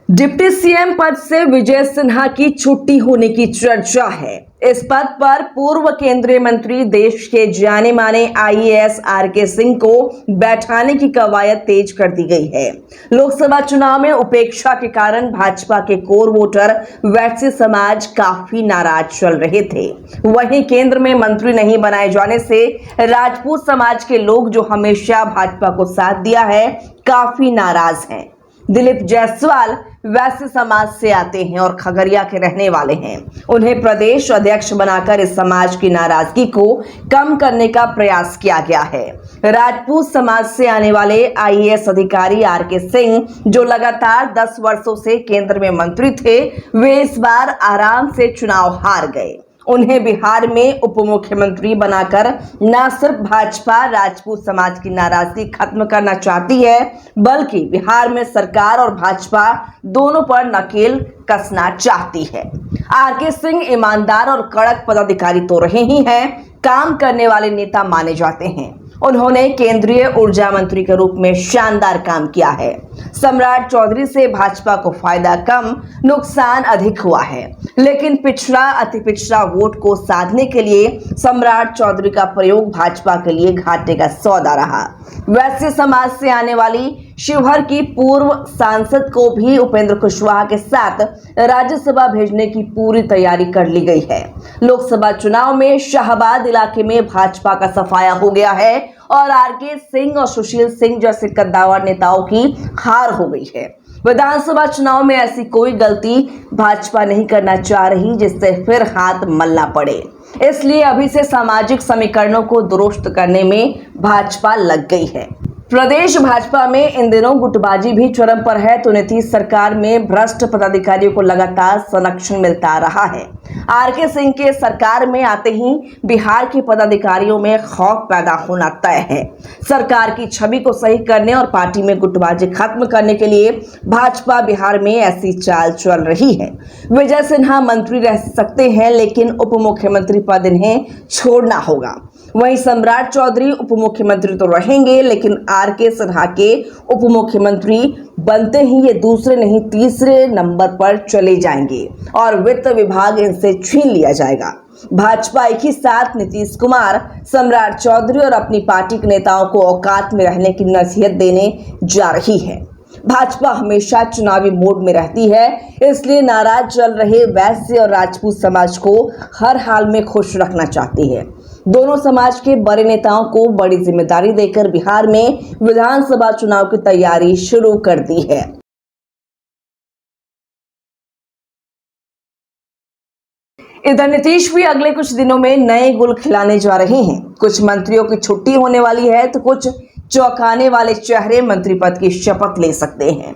Deputy CM पद से विजय सिन्हा की छुट्टी होने की चर्चा है। इस पद पर पूर्व केंद्रीय मंत्री, देश के जाने माने आईएएस आरके सिंह को बैठाने की कवायद तेज कर दी गई है। लोकसभा चुनाव में उपेक्षा के कारण भाजपा के कोर वोटर वैश्य समाज काफी नाराज चल रहे थे। वहीं केंद्र में मंत्री नहीं बनाए जाने से राजपूत समाज के लोग, जो हमेशा भाजपा को साथ दिया है, काफी नाराज हैं। दिलीप जायसवाल वैश्य समाज से आते हैं और खगड़िया के रहने वाले हैं। उन्हें प्रदेश अध्यक्ष बनाकर इस समाज की नाराजगी को कम करने का प्रयास किया गया है। राजपूत समाज से आने वाले आईएएस अधिकारी आरके सिंह, जो लगातार 10 वर्षों से केंद्र में मंत्री थे, वे इस बार आराम से चुनाव हार गए। उन्हें बिहार में उप मुख्यमंत्री बनाकर न सिर्फ भाजपा राजपूत समाज की नाराजगी खत्म करना चाहती है, बल्कि बिहार में सरकार और भाजपा दोनों पर नकेल कसना चाहती है। आरके सिंह ईमानदार और कड़क पदाधिकारी तो रहे ही हैं, काम करने वाले नेता माने जाते हैं। उन्होंने केंद्रीय ऊर्जा मंत्री के रूप में शानदार काम किया है। सम्राट चौधरी से भाजपा को फायदा कम, नुकसान अधिक हुआ है। लेकिन पिछड़ा अति पिछड़ा वोट को साधने के लिए सम्राट चौधरी का प्रयोग भाजपा के लिए घाटे का सौदा रहा। वैश्य समाज से आने वाली शिवहर की पूर्व सांसद को भी उपेंद्र कुशवाहा के साथ राज्यसभा भेजने की पूरी तैयारी कर ली गई है। लोकसभा चुनाव में शाहबाद इलाके में भाजपा का सफाया हो गया है और आरके सिंह और सुशील सिंह जैसे कद्दावर नेताओं की हार हो गई है। विधानसभा चुनाव में ऐसी कोई गलती भाजपा नहीं करना चाह रही जिससे फिर हाथ मलना पड़े। इसलिए अभी से सामाजिक समीकरणों को दुरुस्त करने में भाजपा लग गई है। प्रदेश भाजपा में इन दिनों गुटबाजी भी चरम पर है, तो नीतीश सरकार में भ्रष्ट पदाधिकारियों को लगातार संरक्षण मिलता रहा है। आरके सिंह के सरकार में आते ही बिहार के पदाधिकारियों में खौफ पैदा होना तय है। सरकार की छवि को सही करने और पार्टी में गुटबाजी खत्म करने के लिए भाजपा बिहार में ऐसी चाल चल रही है। विजय सिन्हा मंत्री रह सकते हैं, लेकिन उप मुख्यमंत्री पद इन्हें छोड़ना होगा। वहीं सम्राट चौधरी उप मुख्यमंत्री तो रहेंगे, लेकिन आरके सिन्हा के उप मुख्यमंत्री बनते ही ये दूसरे नहीं तीसरे नंबर पर चले जाएंगे और वित्त विभाग इनसे छीन लिया जाएगा। भाजपा एक ही साथ नीतीश कुमार, सम्राट चौधरी और अपनी पार्टी के नेताओं को औकात में रहने की नसीहत देने जा रही है। भाजपा हमेशा चुनावी मोड में रहती है, इसलिए नाराज चल रहे वैश्य और राजपूत समाज को हर हाल में खुश रखना चाहती है। दोनों समाज के बड़े नेताओं को बड़ी जिम्मेदारी देकर बिहार में विधानसभा चुनाव की तैयारी शुरू कर दी है। इधर नीतीश भी अगले कुछ दिनों में नए गुल खिलाने जा रहे हैं। कुछ मंत्रियों की छुट्टी होने वाली है, तो कुछ चौंकाने वाले चेहरे मंत्री पद की शपथ ले सकते हैं।